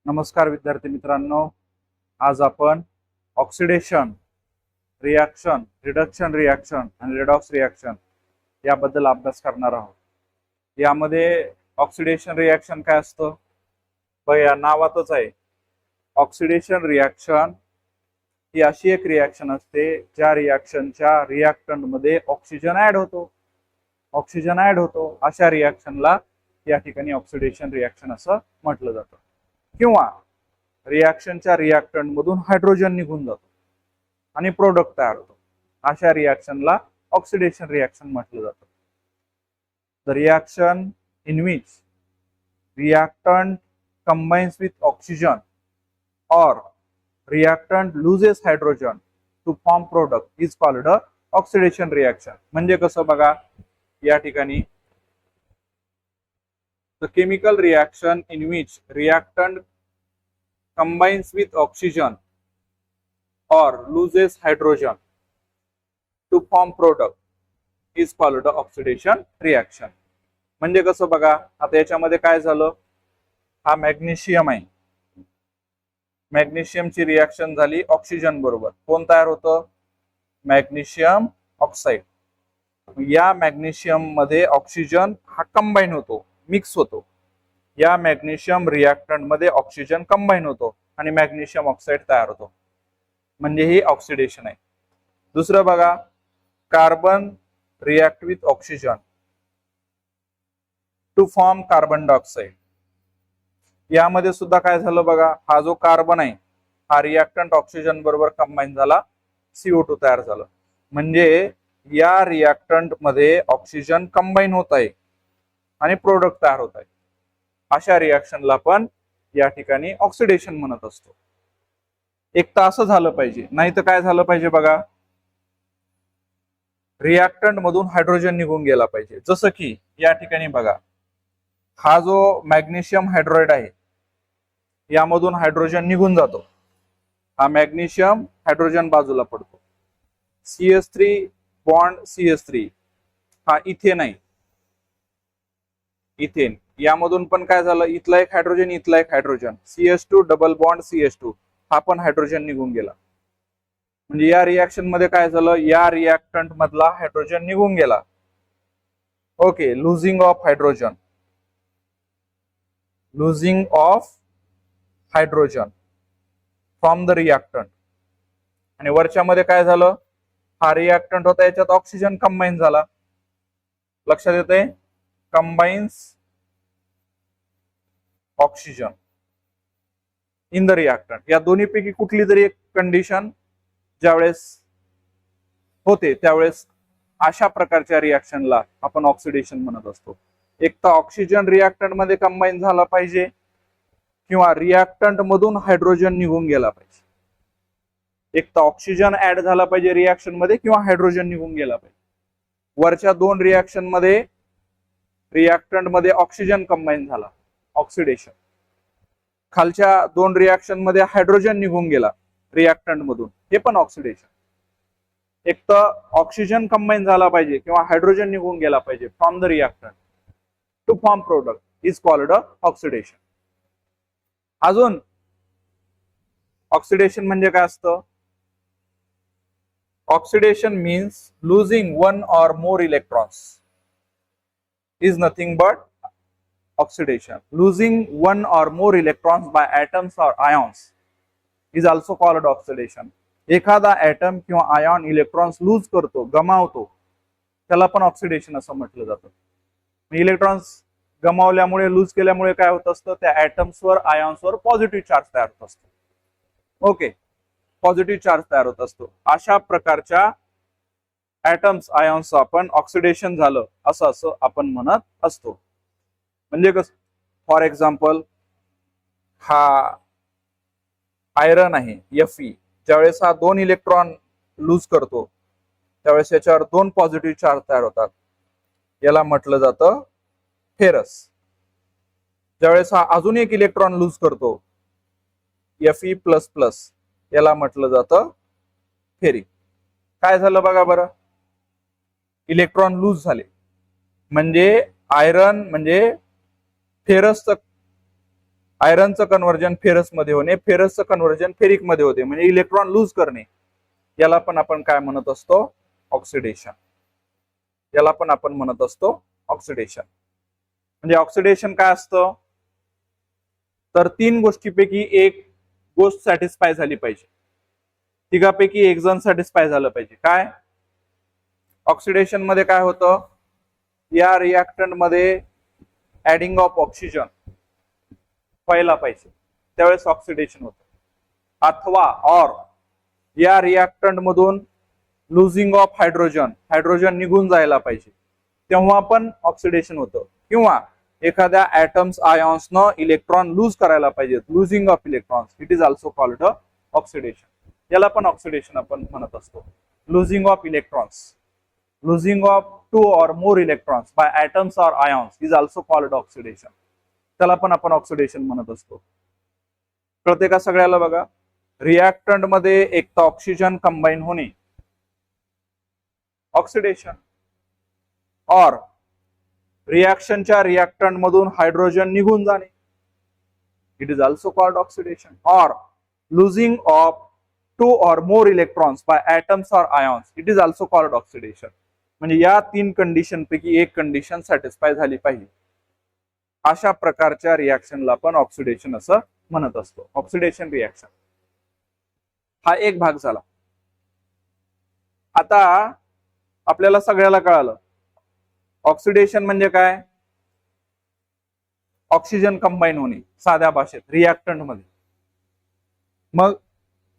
नमस्कार विद्यार्थी मित्रांनो, आज आपण ऑक्सिडेशन रिॲक्शन, रिडक्शन रिॲक्शन आणि रेडॉक्स रिॲक्शन याबद्दल अभ्यास करणार आहोत. यामध्ये ऑक्सिडेशन रिॲक्शन काय असतं? या नावातच आहे. ऑक्सिडेशन रिॲक्शन ही अशी एक रिॲक्शन असते ज्या रिॲक्शनच्या रिॲक्टंट मध्ये ऑक्सिजन ऍड होतो. अशा रिॲक्शनला या ठिकाणी ऑक्सिडेशन रिॲक्शन असं म्हटलं जातं. किंवा रिॲक्शनच्या रिॲक्टंट मधून हायड्रोजन निघून जातो आणि प्रोडक्ट तयार होतो. अशा रिॲक्शनला ऑक्सिडेशन रिॲक्शन म्हटलं जातं. The reaction in which reactant combines with oxygen or reactant loses hydrogen to form product is called a oxidation reaction. म्हणजे कसं बघा, या ठिकाणी the chemical reaction in which reactant combines with oxygen or loses hydrogen to form product is called a oxidation reaction. म्हणजे कसं बघा, आता याच्यामध्ये काय झालं, हा मॅग्नेशियम आहे. मॅग्नेशियमची रिॲक्शन झाली ऑक्सिजन बरोबर. कोण तयार होतं? Magnesium oxide. या मॅग्नेशियम मध्ये ऑक्सिजन हा कंबाईन होतो, मिक्स होतो. या मॅग्नेशियम रिॲक्टंट मध्ये ऑक्सिजन कंबाईन होतो आणि मॅग्नेशियम ऑक्साईड तयार होतो. म्हणजे हे ऑक्सिडेशन आहे. दुसरं बघा, carbon react with oxygen two form carbon dioxide. यामध्ये सुद्धा काय झालं बघा, हा जो कार्बन आहे हा रिॲक्टंट ऑक्सिजन बरोबर कंबाईन झाला, CO2 तयार झालं. म्हणजे या रिॲक्टंट मध्ये ऑक्सिजन कंबाईन होत आहे आणि प्रोडक्ट तयार होत आहे. अशा रिॲक्शनला पण या ठिकाणी ऑक्सिडेशन म्हणत असतो. एक तर असं झालं पाहिजे, नाही तर काय झालं पाहिजे बघा, रिॲक्टंट मधून हायड्रोजन निघून गेला पाहिजे. जसं की या ठिकाणी बघा, हा जो मॅग्नेशियम हायड्रोइड आहे यामधून हायड्रोजन निघून जातो. हा मॅग्नेशियम हायड्रोजन बाजूला पडतो. CH3 बॉन्ड CH3 हा इथेन आहे. इथेन यामधून पण काय झालं, इथला एक हायड्रोजन, इथला एक hydrogen, CH2 double bond CH2 हा पण हायड्रोजन निघून गेला. म्हणजे या रिॲक्शन मध्ये काय झालं, या रिॲक्टंट मधला हायड्रोजन निघून गेला. Okay, losing of hydrogen, losing of hydrogen from the reactant. आणि वरच्या मध्ये काय झालं, हा रिॲक्टंट होता, याच्यात ऑक्सिजन कंबाईन झाला. लक्षात येते, combines oxygen in the reactant. या दोन्हीपैकी कुठली तरी एक कंडिशन ज्यावेळेस होते त्यावेळेस अशा प्रकारच्या रिॲक्शनला आपण ऑक्सिडेशन म्हणत असतो. एक तर ऑक्सिजन रिॲक्टंट मध्ये कंबाईन झाला पाहिजे किंवा रिॲक्टंट मधून हायड्रोजन निघून गेला पाहिजे. एक तर ऑक्सिजन ऍड झाला पाहिजे रिॲक्शन मध्ये किंवा हायड्रोजन निघून गेला पाहिजे. वरच्या दोन रिॲक्शन मध्ये रिॲक्टंट मध्ये ऑक्सिजन कंबाईन झाला, ऑक्सिडेशन. खालच्या दोन रिॲक्शन मध्ये हायड्रोजन निघून गेला रिॲक्टंट मधून, हे पण ऑक्सिडेशन. एक तर ऑक्सिजन कंबाईन झाला पाहिजे किंवा हायड्रोजन निघून गेला पाहिजे from the reactant to form product is called oxidation. अजून ऑक्सिडेशन म्हणजे काय असतं? Oxidation means losing one or more electrons is nothing but oxidation. Losing one or more electrons by atoms or ions is also called oxidation. एखादा atom किंवा ion electrons loose करतो, गमावतो, त्याला पण oxidation असं म्हटलं जातं. इलेक्ट्रॉन्स गमावल्यामुळे, लूज केल्यामुळे काय होत असतं, त्या ऍटम्सवर, आयॉन्सवर पॉझिटिव्ह चार्ज तयार होत असतो. ओके, पॉझिटिव्ह चार्ज तयार होत असतो. अशा प्रकारच्या ऍटम्स, आयॉन्स आपण ऑक्सिडेशन झालं असं आपण म्हणत असतो. म्हणजे कसं, फॉर एक्झाम्पल हा आयरन आहे Fe, ज्यावेळेस हा दोन इलेक्ट्रॉन लूज करतो त्यावेळेस याच्यावर दोन पॉझिटिव्ह चार्ज तयार होतात, याला म्हटलं जातं फेरस. ज्यावेळेस हा अजून एक इलेक्ट्रॉन लूज करतो Fe++, याला म्हटलं जातं फेरिक. काय झालं बघा बरं, इलेक्ट्रॉन लूज झाले म्हणजे आयरन म्हणजे फेरसचं आयरनचं कन्व्हर्जन फेरस मध्ये होणे, फेरसचं कन्व्हर्जन फेरिक मध्ये होते, म्हणजे इलेक्ट्रॉन लूज करणे. याला पण आपण काय म्हणत असतो? ऑक्सिडेशन. याला पण आपण म्हणत असतो ऑक्सिडेशन. म्हणजे ऑक्सिडेशन काय असतं? तर 3 गोष्टीपैकी एक गोष्ट सॅटिस्फाय झाली पाहिजे. तिघापैकी एक जण सॅटिस्फाय झालं पाहिजे. काय? ऑक्सिडेशन मध्ये काय होतं? या रिएक्टंट मध्ये ऍडिंग ऑफ ऑक्सिजन व्हायला पाहिजे, त्यावेळेस ऑक्सिडेशन होतं. अथवा ऑर या रिएक्टंट मधून लुझिंग ऑफ हायड्रोजन, हायड्रोजन निघून जायला पाहिजे, तेव्हा पण ऑक्सिडेशन होतं. किंवा एखाद्या ऍटम्स आयॉन्सनं इलेक्ट्रॉन लूज करायला पाहिजे, losing of electrons, it is also called oxidation. याला पण ऑक्सिडेशन आपण म्हणत असतो. Losing of electrons, losing of 2 or more electrons by atoms or ions is also called oxidation. त्याला पण आपण ऑक्सिडेशन म्हणत असतो. कळते का सगळ्याला? बघा, रिएक्टंट मध्ये एक तर ऑक्सिजन कंबाईन होणे ऑक्सिडेशन, और रिएक्शनच्या रिएक्टंट मधून हायड्रोजन निघून जाणे, it is also called oxidation. और losing of 2 or more electrons by atoms or ions, it is also called oxidation. म्हणजे या 3 कंडिशन पैकी एक कंडिशन सॅटिस्फाय झाली पाहिजे. अशा प्रकारच्या रिएक्शनला पण ऑक्सिडेशन असं म्हणत असतो. ऑक्सिडेशन रिएक्शन हा एक भाग झाला. आता आपल्याला सगळ्याला कळालं ऑक्सिडेशन म्हणजे काय? ऑक्सिजन कंबाईन होणे, साध्या भाषेत रिएक्टंट मध्ये. मग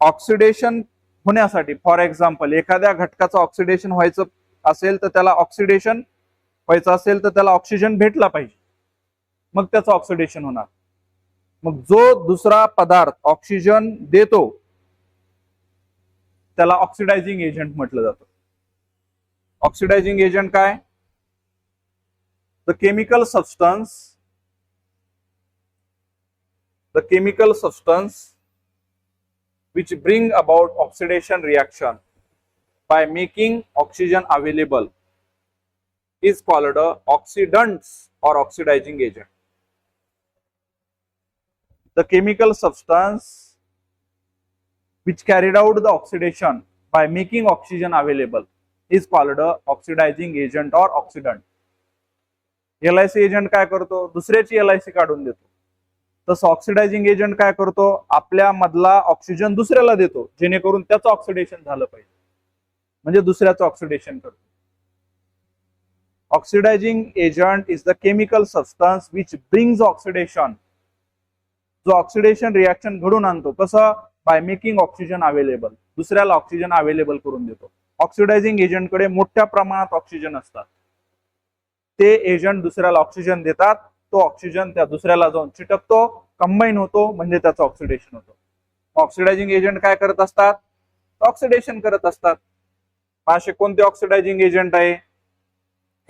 ऑक्सिडेशन होण्यासाठी, फॉर एक्झाम्पल, एखाद्या घटकाचं ऑक्सिडेशन व्हायचं असेल तर त्याला ऑक्सिडेशन व्हायचं असेल तर त्याला ऑक्सिजन भेटला पाहिजे, मग त्याचं ऑक्सिडेशन होणार. मग जो दुसरा पदार्थ ऑक्सिजन देतो त्याला ऑक्सिडायझिंग एजंट म्हटलं जातं. ऑक्सिडायझिंग एजंट काय? The chemical substance which bring about oxidation reaction by making oxygen available is called oxidants or oxidizing agent. The chemical substance which carried out the oxidation by making oxygen available is called oxidizing agent or oxidant. LIC agent काय करतो? दुसऱ्याची LIC काढून देतो. तसं oxidizing agent काय करतो? आपल्या मधला ऑक्सिजन दुसऱ्याला देतो, जेणेकरून त्याचं ऑक्सिडेशन झालं पाहिजे, म्हणजे दुसऱ्याचं ऑक्सिडेशन करतो. Oxidizing agent is the chemical substance which brings oxidation, जो ऑक्सिडेशन रिएक्शन घडून आणतो. कसं? बाय मेकिंग ऑक्सिजन अवेलेबल, दुसऱ्याला ऑक्सिजन अवेलेबल करून देतो. ऑक्सिडायझिंग एजंट कडे मोठ्या प्रमाणात ऑक्सिजन असतात, ते एजंट दुसऱ्याला ऑक्सिजन देतात, तो ऑक्सिजन त्या दुसऱ्याला जाऊन चिटकतो, कंबाईन होतो, म्हणजे त्याचं ऑक्सिडेशन होतं. ऑक्सिडायझिंग एजंट काय करत असतात? ऑक्सिडेशन करत असतात. असे कोणते ऑक्सिडायझिंग एजंट आहे?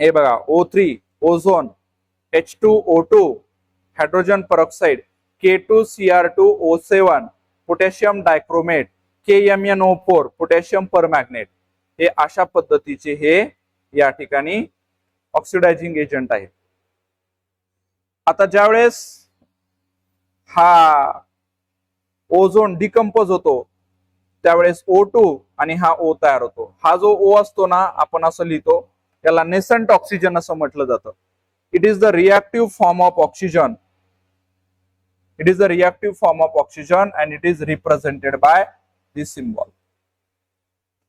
हे बघा, O3 ozone, H2O2 hydrogen peroxide, K2Cr2O7 potassium dichromate, KMnO4 potassium permanganate. हे अशा पद्धतीचे हे या ठिकाणी ऑक्सिडायझिंग एजंट आहे. आता ज्यावेळेस हा ओझोन डिकम्पोज होतो त्यावेळेस O2 आणि हा O तयार होतो. हा जो O असतो ना, आपण असं लिहितो, त्याला नेसंट ऑक्सिजन असं म्हटलं जातं. It is the reactive form of oxygen. It is the reactive form of oxygen and it is represented by this symbol.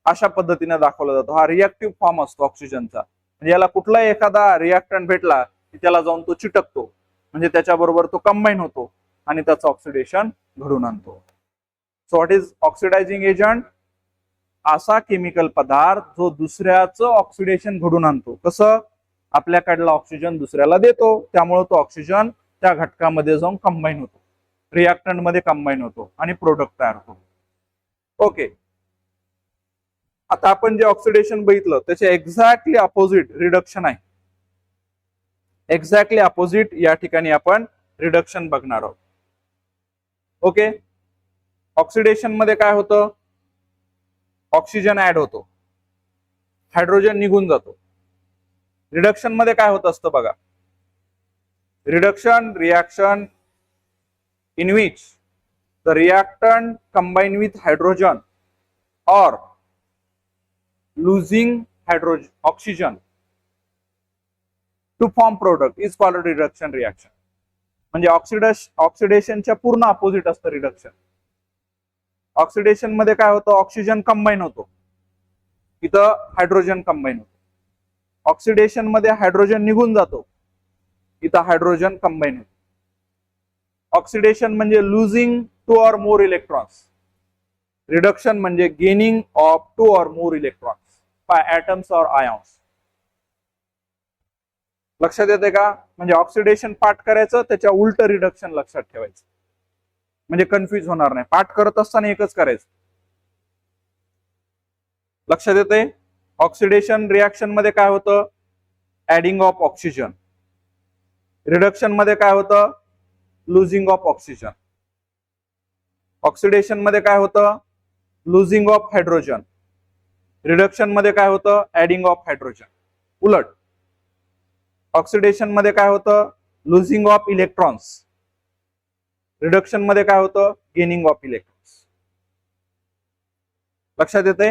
अशा पद्धतीने दाखवला जातो. हा रिएक्टिव्ह फॉर्म असतो ऑक्सिजनचा. म्हणजे याला कुठलाही एखादा रिएक्टंट भेटला की त्याला जाऊन तो चिटकतो, म्हणजे त्याच्याबरोबर तो कंबाईन होतो आणि त्याचं ऑक्सिडेशन घडून आणतो. So what is oxidizing agent? असा केमिकल पदार्थ जो दुसऱ्याचं ऑक्सिडेशन घडून आणतो. कसं? आपल्याकडला ऑक्सिजन दुसऱ्याला देतो, त्यामुळे तो ऑक्सिजन त्या घटकामध्ये जाऊन कंबाईन होतो, रिएक्टंट मध्ये कंबाईन होतो आणि प्रोडक्ट तयार होतो. ओके, आता आपण जे ऑक्सिडेशन बघितलं त्याचे एक्झॅक्टली अपोजिट रिडक्शन आहे. एक्झॅक्टली अपोजिट या ठिकाणी आपण रिडक्शन बघणार आहोत. ओके, ऑक्सिडेशन मध्ये काय होतं? ऑक्सिजन ऍड होतो, हायड्रोजन निघून जातो. रिडक्शन मध्ये काय होत असतं बघा? Reduction reaction in which the reactant combine with hydrogen or losing hydrogen oxygen to form product is called a reduction reaction. म्हणजे ऑक्सिडेशनच्या पूर्ण अपोजिट असतं रिडक्शन. ऑक्सिडेशन मध्ये काय होतं, ऑक्सिजन कंबाईन होतो, इथं हायड्रोजन कंबाईन होतो. ऑक्सिडेशन मध्ये हायड्रोजन निघून जातो, इथं हायड्रोजन कंबाईन होतो. ऑक्सिडेशन म्हणजे losing 2 or more electrons, reduction म्हणजे gaining of 2 or more electrons by atoms और आयॉन्स. लक्षात येते का? म्हणजे ऑक्सिडेशन पाठ करायचं, त्याच्या उलट रिडक्शन लक्षात ठेवायचं, म्हणजे कन्फ्युज होणार नाही. पाठ करत असताना एकच करायचं. लक्षात येते? ऑक्सिडेशन रिएक्शन मध्ये काय होतं, ऍडिंग ऑफ ऑक्सिजन. रिडक्शन मध्ये काय होतं, लुझिंग ऑफ ऑक्सिजन. ऑक्सिडेशन मध्ये काय होतं, लुझिंग ऑफ हायड्रोजन. रिडक्शन मध्ये काय होतं, ऍडिंग ऑफ हायड्रोजन. उलट ऑक्सिडेशन मध्ये काय होतं, लुझिंग ऑफ इलेक्ट्रॉन्स. रिडक्शन मध्ये काय होतं, गेनिंग ऑफ इलेक्ट्रॉन्स. लक्षात येते?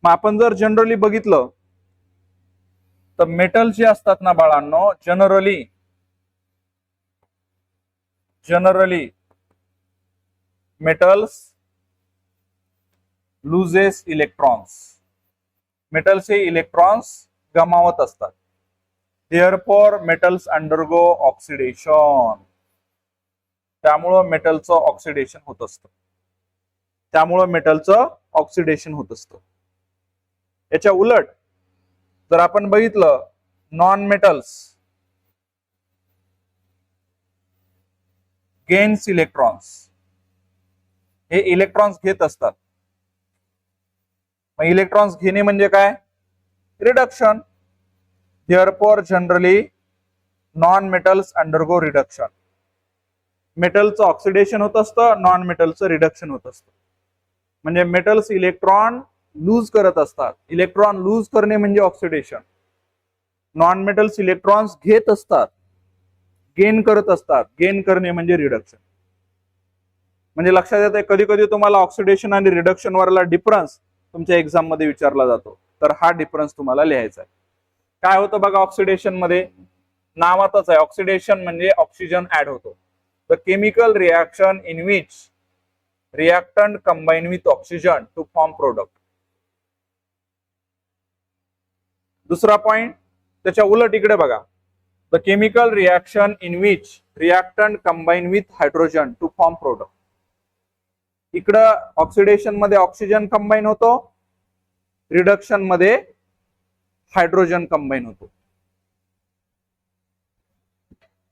मग आपण जर जनरली बघितलं तर मेटल जे असतात ना बाळांनो, generally metals loses electrons. Metals हे इलेक्ट्रॉन्स गमावत असतात. Therefore metals undergo oxidation. त्यामुळं मेटलचं ऑक्सिडेशन होत असतं. याच्या उलट जर आपण बघितलं, नॉन मेटल्स गेन्स इलेक्ट्रॉन्स. हे इलेक्ट्रॉन्स घेत असतात. मग इलेक्ट्रॉन्स घेणे म्हणजे काय, reduction. Therefore generally non-metals undergo reduction. मेटलचं ऑक्सिडेशन होत असतं, नॉन मेटलचं रिडक्शन होत असतं. म्हणजे मेटल्स इलेक्ट्रॉन लूज करत असतात. इलेक्ट्रॉन लूज करणे म्हणजे ऑक्सिडेशन. नॉन मेटल्स इलेक्ट्रॉन्स घेत असतात, गेन करत असतात. गेन करणे म्हणजे रिडक्शन. म्हणजे लक्षात येते, कधी कधी तुम्हाला ऑक्सिडेशन आणि रिडक्शन वरला डिफरन्स तुमच्या एक्झाम मध्ये विचारला जातो, तर हा डिफरन्स तुम्हाला लिहायचा आहे. काय होतं बघा ऑक्सिडेशन मध्ये, नावातच आहे ऑक्सिडेशन म्हणजे ऑक्सिजन ऍड होतो. The chemical reaction in which reactant combine with oxygen two form product. दुसरा पॉइंट त्याच्या उलट इकडे बघा, the chemical reaction in which reactant combine with hydrogen two form product. इकडं ऑक्सिडेशन मध्ये ऑक्सिजन कंबाइन होतो, रिडक्शन मध्ये हायड्रोजन कंबाइन होतो.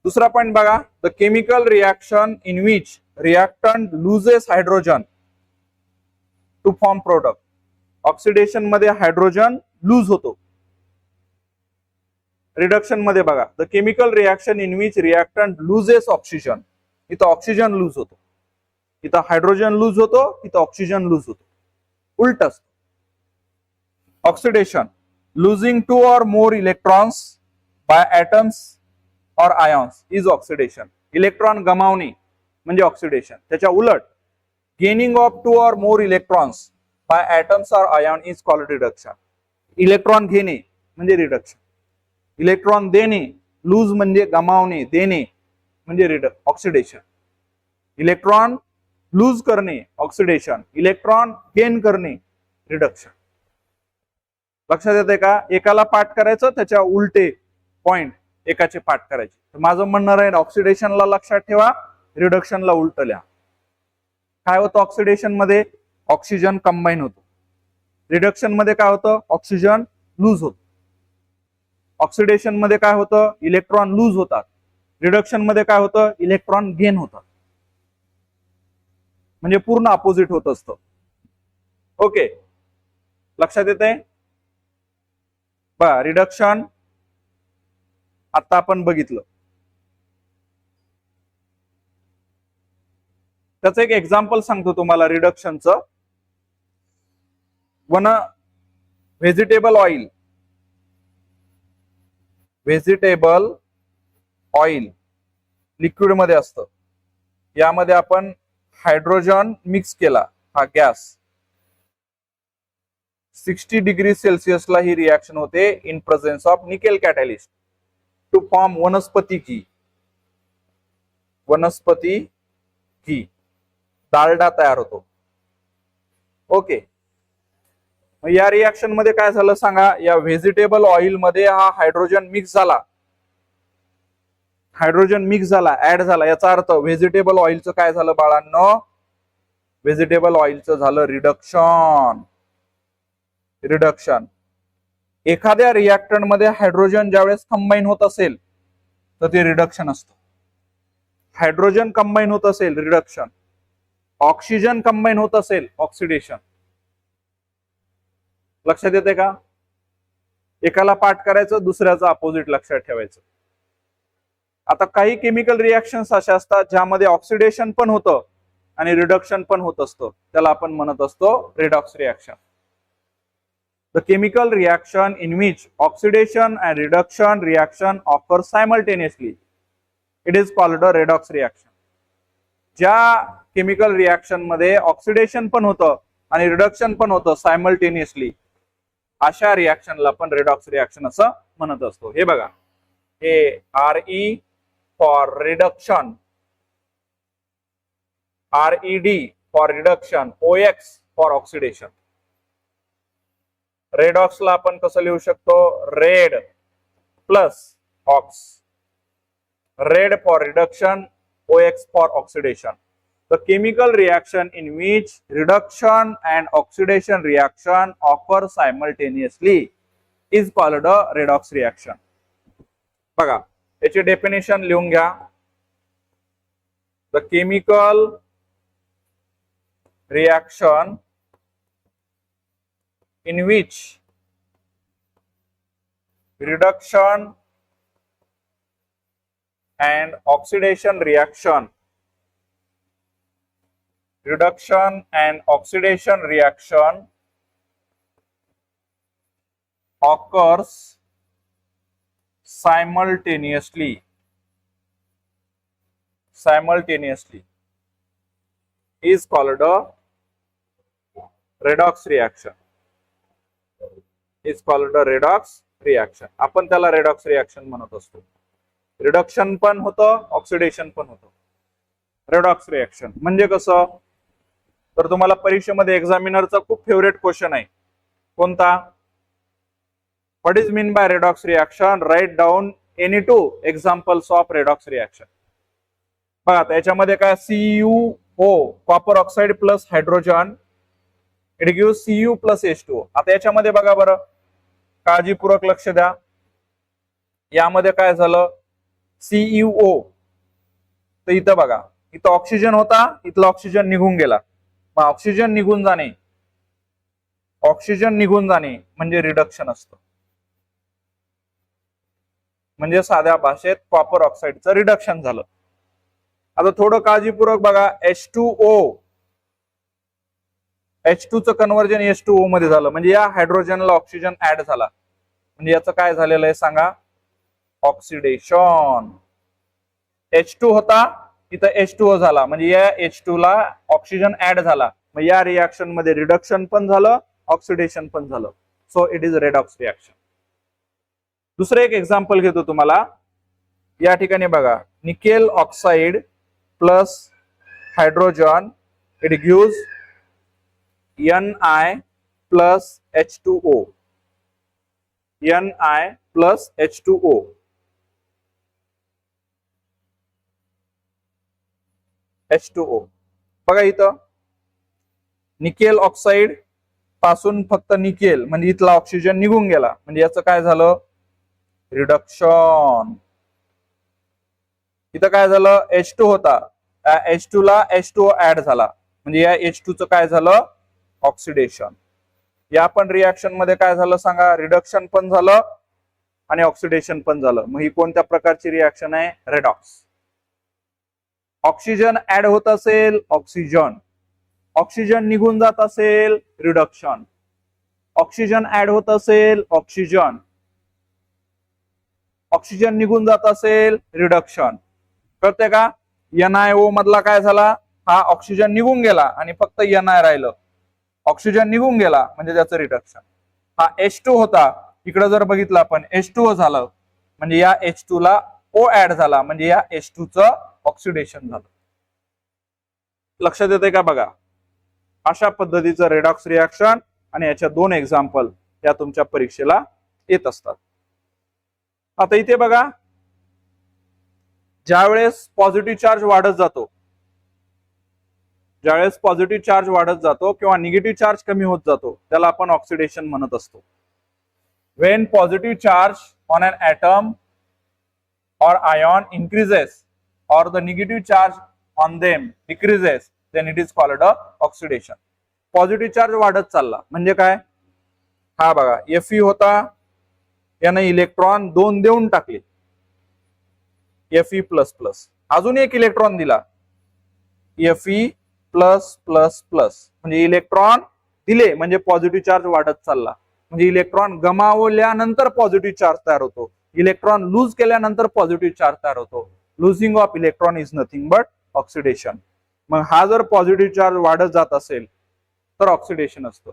दुसरा पॉइंट बघा, the chemical reaction in which reactant loses hydrogen two form product. Oxidation मध्ये hydrogen loose होतो. Reduction मध्ये बघा, the chemical reaction in which reactant loses oxygen. इथं ऑक्सिजन लूज होतो, इथं हायड्रोजन लूज होतो, इथं ऑक्सिजन लूज होतो. उलट असतं. Oxidation losing 2 or more electrons by atoms or ions is oxidation. Electron गमावणे म्हणजे ऑक्सिडेशन. त्याच्या उलट gaining of 2 or more electrons by atoms or ion is called reduction. Electron घेणे म्हणजे रिडक्शन. इलेक्ट्रॉन देणे, लूज म्हणजे गमावणे, देणे म्हणजे ऑक्सिडेशन. इलेक्ट्रॉन लूज करणे ऑक्सिडेशन, इलेक्ट्रॉन गेन करणे रिडक्शन. लक्षात येते का? एकाला पाठ करायचं, त्याच्या उलटे पॉइंट एकाचे पाठ करायचे. तर माझं म्हणणं राहील, ऑक्सिडेशनला लक्षात ठेवा, रिडक्शनला उलट लिहा. काय होतं ऑक्सिडेशन मध्ये, ऑक्सिजन कंबाईन होतो. रिडक्शन मध्ये काय होतं, ऑक्सिजन लूज होतो. ऑक्सिडेशन मध्ये काय होतं, इलेक्ट्रॉन लूज होतात. रिडक्शन मध्ये काय होतं, इलेक्ट्रॉन गेन होतात. म्हणजे पूर्ण अपोजिट होत असतं. ओके, लक्षात येते? बघा रिडक्शन आता आपण बघितलं. त्याचं एक एक्झाम्पल सांगतो तुम्हाला रिडक्शनचं. वन व्हेजिटेबल ऑइल लिक्विड मध्ये असतं. यामध्ये आपण हायड्रोजन मिक्स केला, हा गॅस 60 डिग्री सेल्सिअसला ही रिएक्शन होते in presence of nickel catalyst to form vanaspati ghee. वनस्पती घी, डालडा तयार होतो. ओके, या रिएक्शन मध्ये काय झालं सांगा. या व्हेजिटेबल ऑइल मध्ये हा हायड्रोजन मिक्स झाला, हायड्रोजन मिक्स झाला, ऍड झाला. याचा अर्थ व्हेजिटेबल ऑइलचं काय झालं बाळांनो, व्हेजिटेबल ऑइलचं झालं रिडक्शन. रिडक्शन. एखाद्या रिएक्टंट मध्ये हायड्रोजन ज्यावेळेस कंबाईन होत असेल तर ते रिडक्शन असतं. हायड्रोजन कंबाईन होत असेल रिडक्शन, ऑक्सिजन कंबाईन होत असेल ऑक्सिडेशन. लक्षात येते का? एकाला पाठ करायचं, दुसऱ्याचं अपोजिट लक्षात ठेवायचं. आता काही केमिकल रिएक्शन्स अशा असतात ज्यामध्ये ऑक्सिडेशन पण होतं आणि रिडक्शन पण होत असतं, त्याला आपण म्हणत असतो redox reaction. The chemical reaction in which oxidation and reduction reaction occur simultaneously, it is called a redox reaction. ज्या केमिकल रिएक्शन मध्ये ऑक्सिडेशन पण होतं आणि रिडक्शन पण होतं सायमल्टेनियसली, अशा रिएक्शनला आपण रेडॉक्स रिएक्शन असं म्हणत असतो. हे बघा, हे RE for reduction, RED for reduction, OX for oxidation. रेडॉक्सला आपण कसं लिहू शकतो, red plus ox. Red for reduction, OX for oxidation. The chemical reaction in which reduction and oxidation reaction occur simultaneously is called a redox reaction. बघा, याची definition लिहून घ्या. The chemical reaction in which reduction and oxidation reaction occurs simultaneously is called a redox reaction. is called a redox reaction. आपण त्याला redox reaction म्हणत असतो. Reduction पण होतं, ऑक्सिडेशन पण होतं. रेडॉक्स रिएक्शन म्हणजे कसं, तर तुम्हाला परीक्षेमध्ये एक्झामिनरचा खूप फेवरेट क्वेश्चन आहे. कोणता? What is mean by redox reaction, write down any two examples of redox reaction. बघा, त्याच्यामध्ये काय, CuO copper oxide plus hydrogen, it gives Cu plus H2O. आता याच्यामध्ये बघा बरं, काळजीपूर्वक लक्ष द्या. यामध्ये काय झालं, CuO, तर इथं बघा, इथं ऑक्सिजन होता, इथला ऑक्सिजन निघून गेला. मग ऑक्सिजन निघून जाणे म्हणजे रिडक्शन असतं. म्हणजे साध्या भाषेत कॉपर ऑक्साईडचं रिडक्शन झालं. आता थोडं काळजीपूर्वक बघा, H2 चं कन्व्हर्जन H2O मध्ये झालं, म्हणजे या हायड्रोजनला ऑक्सिजन ऍड झाला. म्हणजे याचं काय झालेलं आहे सांगा, ऑक्सिडेशन. H2 होता, इथं H2O झाला, म्हणजे या H2 ला ऑक्सिजन ऍड झाला. मग या रिएक्शन मध्ये रिडक्शन पण झालं, ऑक्सिडेशन पण झालं. So it is redox reaction. दुसरं एक एक्झाम्पल घेतो तुम्हाला. या ठिकाणी बघा, nickel oxide plus hydrogen, it gives Ni plus H2O. Ni plus H2O. H2O. बघा इथं निकेल ऑक्साइड पासून फक्त निकेल म्हणजे इथला ऑक्सिजन निघून गेला, म्हणजे याचं काय झालं, रिडक्शन. इथं काय झालं, H2 होता, H2 ला H2O ऍड झाला, म्हणजे या H2 चं काय झालं, ऑक्सिडेशन. या पण रिएक्शन मध्ये काय झालं सांगा, रिडक्शन पण झालं आणि ऑक्सिडेशन पण झालं. मग ही कोणत्या प्रकारची रिएक्शन आहे, रेडॉक्स. ऑक्सिजन ऍड होत असेल, ऑक्सिजन निघून जात असेल, रिडक्शन. ऑक्सिजन ऍड होत असेल, ऑक्सिजन निघून जात असेल, रिडक्शन. कळते का? NiO मधला काय झाला, हा ऑक्सिजन निघून गेला आणि फक्त Ni राहिलं. ऑक्सिजन निघून गेला म्हणजे त्याचं रिडक्शन. हा H2 होता, इकडे जर बघितलं आपण H2O झालं, म्हणजे या H2 ला O ऍड झाला, म्हणजे या H2 चं ऑक्सिडेशन झालं. लक्षात येते का बघा, अशा पद्धतीचं रेडॉक्स रिॲक्शन आणि याच्या दोन एक्झाम्पल या तुमच्या परीक्षेला येत असतात. आता इथे बघा, ज्यावेळेस पॉझिटिव्ह चार्ज वाढत जातो, ज्यावेळेस पॉझिटिव्ह चार्ज वाढत जातो किंवा निगेटिव्ह चार्ज कमी होत जातो, त्याला आपण ऑक्सिडेशन म्हणत असतो. When positive charge on an atom or ion increases or the negative charge on them decreases, then it is called a oxidation. Positive charge वाढत चालला म्हणजे काय, हा बघा Fe होता, याने इलेक्ट्रॉन 2 देऊन टाकले, Fe++, अजून एक इलेक्ट्रॉन दिला Fe+++, म्हणजे इलेक्ट्रॉन दिले म्हणजे पॉझिटिव्ह चार्ज वाढत चालला. म्हणजे इलेक्ट्रॉन गमावल्यानंतर पॉझिटिव्ह चार्ज तयार होतो, इलेक्ट्रॉन लूज केल्यानंतर पॉझिटिव्ह चार्ज तयार होतो. Losing of electron is nothing but oxidation. मग हा जर पॉझिटिव्ह चार्ज वाढत जात असेल तर ऑक्सिडेशन असतं.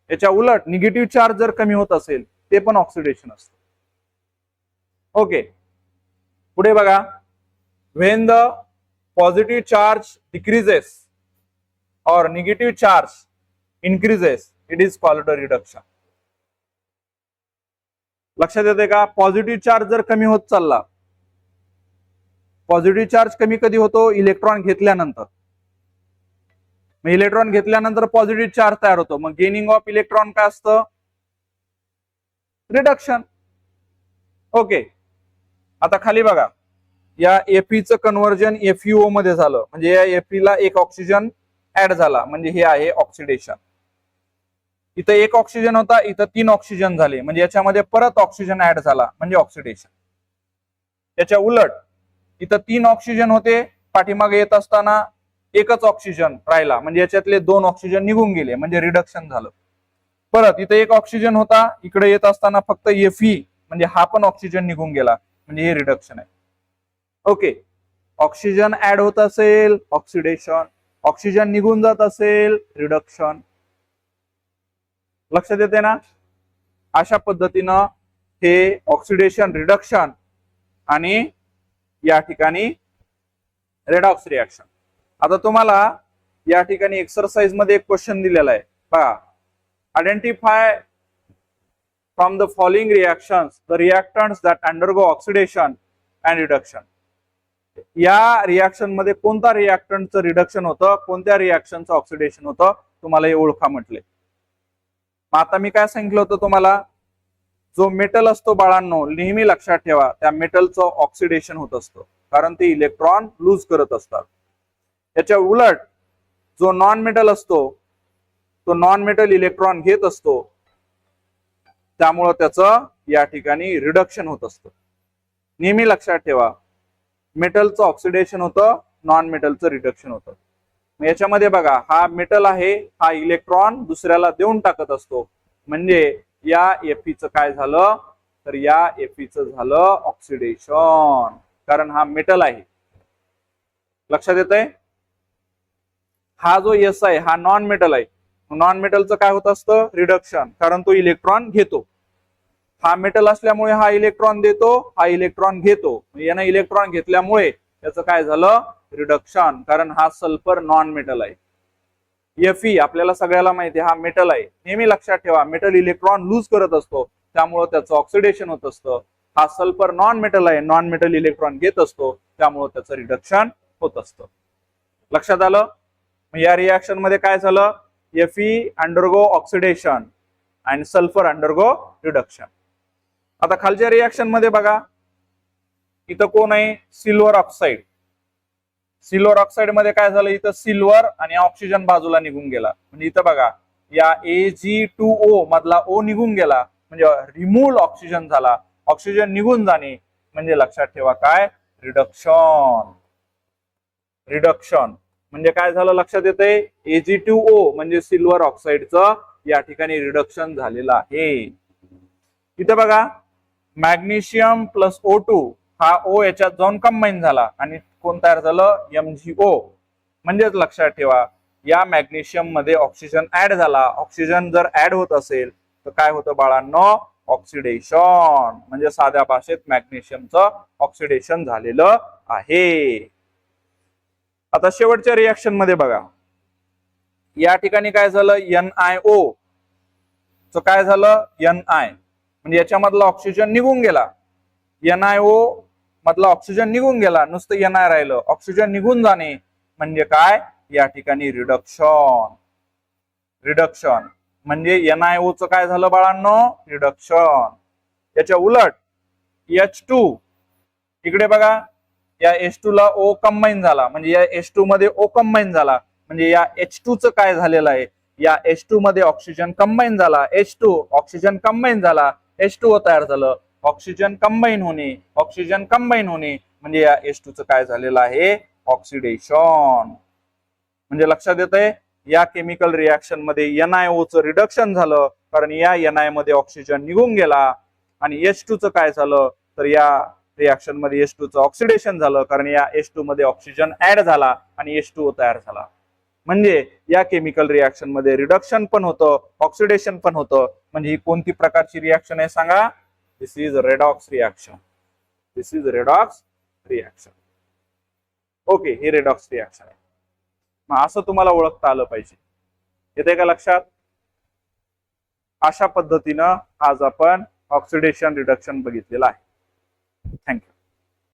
याच्या उलट निगेटिव्ह चार्ज जर कमी होत असेल ते पण ऑक्सिडेशन असतं. ओके, पुढे बघा, when the positive charge decreases और negative charge increases, it is called a reduction. लक्षात येते का, पॉझिटिव्ह चार्ज जर कमी होत चालला, पॉझिटिव्ह चार्ज कमी कधी होतो, इलेक्ट्रॉन घेतल्यानंतर. मग इलेक्ट्रॉन घेतल्यानंतर पॉझिटिव्ह चार्ज तयार होतो, मग गेनिंग ऑफ इलेक्ट्रॉन काय असतं, रिडक्शन. ओके, आता खाली बघा, या Feचं कन्व्हर्जन FeO मध्ये झालं, म्हणजे या Fe ला एक ऑक्सिजन ऍड झाला, म्हणजे हे आहे ऑक्सिडेशन. इथं एक ऑक्सिजन होता, इथं 3 ऑक्सिजन झाले, म्हणजे याच्यामध्ये परत ऑक्सिजन ऍड झाला म्हणजे ऑक्सिडेशन. याच्या उलट इथं 3 ऑक्सिजन होते, पाठीमागे येत असताना एकच ऑक्सिजन राहिला, म्हणजे याच्यातले 2 ऑक्सिजन निघून गेले म्हणजे रिडक्शन झालं. परत इथं एक ऑक्सिजन होता, इकडे येत असताना फक्त Fe, म्हणजे हा पण ऑक्सिजन निघून गेला, म्हणजे हे रिडक्शन आहे. ओके, ऑक्सिजन ऍड होत असेल ऑक्सिडेशन, ऑक्सिजन निघून जात असेल रिडक्शन. लक्षात येते ना, अशा पद्धतीनं हे ऑक्सिडेशन, रिडक्शन आणि या ठिकाणी रेडॉक्स रिॲक्शन. आता तुम्हाला या ठिकाणी एक्सरसाइज मध्ये एक क्वेश्चन दिलेला आहे पहा, identify from the following reactions the reactants that undergo oxidation and reduction. या रिॲक्शन मध्ये कोणता रिॲक्टंटचं रिडक्शन होतं, कोणत्या रिॲक्शनचं ऑक्सिडेशन होतं, तुम्हाला हे ओळखा म्हटले. आता मी काय सांगितलं होतं तुम्हाला, जो मेटल असतो बाळांनो, नेहमी लक्षात ठेवा, त्या मेटलचं ऑक्सिडेशन होत असतं, कारण ते इलेक्ट्रॉन लूज करत असतात. याच्या उलट जो नॉन मेटल असतो, तो नॉन मेटल इलेक्ट्रॉन घेत असतो, त्यामुळं त्याचं या ठिकाणी रिडक्शन होत असतं. नेहमी लक्षात ठेवा, मेटलचं ऑक्सिडेशन होतं, नॉन मेटलचं रिडक्शन होतं. याच्यामध्ये बघा, हा मेटल आहे, हा इलेक्ट्रॉन दुसऱ्याला देऊन टाकत असतो, म्हणजे या Feचं काय झालं, तर या Feचं झालं ऑक्सिडेशन, कारण हा मेटल आहे. लक्षात येतंय, हा जो S आहे हा नॉन मेटल आहे, नॉन मेटलचं काय होत असतं, रिडक्शन, कारण तो इलेक्ट्रॉन घेतो. हा मेटल असल्यामुळे हा इलेक्ट्रॉन देतो, हा इलेक्ट्रॉन घेतो, यानं इलेक्ट्रॉन घेतल्यामुळे याचं काय झालं, रिडक्शन, कारण हा सल्फर नॉन मेटल आहे. Fe आपल्याला सगळ्याला माहिती आहे हा मेटल आहे. नेहमी लक्षात ठेवा, मेटल इलेक्ट्रॉन लूज करत असतो, त्यामुळे त्याचं ऑक्सिडेशन होत असतं. हा सल्फर नॉन मेटल आहे, नॉन मेटल इलेक्ट्रॉन घेत असतो, त्यामुळे त्याचं रिडक्शन होत असतं. लक्षात आलं. या रिॲक्शन मध्ये काय झालं, Fe अंडरगो ऑक्सिडेशन आणि सल्फर अंडरगो रिडक्शन. आता खालच्या रिॲक्शन मध्ये बघा, इथं कोण आहे, सिल्वर ऑक्साईड. सिल्वर ऑक्साईड मध्ये काय झालं, इथं सिल्वर आणि ऑक्सिजन बाजूला निघून गेला, म्हणजे इथं बघा या Ag2O मधला O निघून गेला, म्हणजे रिमूव्ह ऑक्सिजन झाला. ऑक्सिजन निघून जाणे म्हणजे लक्षात ठेवा काय, रिडक्शन. रिडक्शन म्हणजे काय झालं लक्षात येते, Ag2O म्हणजे सिल्वर ऑक्साईडचं या ठिकाणी रिडक्शन झालेलं आहे. इथे बघा, मॅग्नेशियम प्लस O2 हा O याच्यात जाऊन कंबाईन झाला आणि कोण तयार झालं, MgO. म्हणजेच लक्षात ठेवा, या मॅग्नेशियम मध्ये ऑक्सिजन ऍड झाला. ऑक्सिजन जर ऍड होत असेल तर काय होतं बाळांनो, ऑक्सिडेशन. म्हणजे साध्या भाषेत मॅग्नेशियमचं ऑक्सिडेशन झालेलं आहे. आता शेवटच्या रिएक्शन मध्ये बघा, या ठिकाणी काय झालं, NiO च काय झालं, Ni म्हणजे याच्यामधला ऑक्सिजन निघून गेला. NiO मधला ऑक्सिजन निघून गेला, नुसतं Ni राहिलं. ऑक्सिजन निघून जाणे म्हणजे काय, या ठिकाणी रिडक्शन. रिडक्शन म्हणजे NiO च काय झालं बाळांनो, रिडक्शन. याच्या उलट H2, इकडे बघा, या H2 ला O कंबाईन झाला, म्हणजे या H2 मध्ये O कंबाईन झाला, म्हणजे या H2 च काय झालेलं आहे, या H2 मध्ये ऑक्सिजन कंबाईन झाला. H2 ऑक्सिजन कंबाईन झाला, H2O तयार झालं. ऑक्सिजन कंबाईन होणे, ऑक्सिजन कंबाईन होणे म्हणजे या H2 च काय झालेलं आहे, ऑक्सिडेशन. म्हणजे लक्षात येतंय, या केमिकल रिएक्शन मध्ये NiO च रिडक्शन झालं, कारण या Ni मध्ये ऑक्सिजन निघून गेला. आणि H2 च काय झालं, तर या रिएक्शन मध्ये H2 च ऑक्सिडेशन झालं, कारण या H2 मध्ये ऑक्सिजन ऍड झाला आणि H2O तयार झाला. म्हणजे या केमिकल रिएक्शन मध्ये रिडक्शन पण होतं, ऑक्सिडेशन पण होतं. म्हणजे ही कोणती प्रकारची रिएक्शन आहे सांगा, this is redox reaction. This is redox reaction. Okay, ही रेडॉक्स रिएक्शन आहे. मग असं तुम्हाला ओळखता आलं पाहिजे. येते का लक्षात? अशा पद्धतीनं आज आपण ऑक्सिडेशन रिडक्शन बघितलेलं आहे. थँक्यू.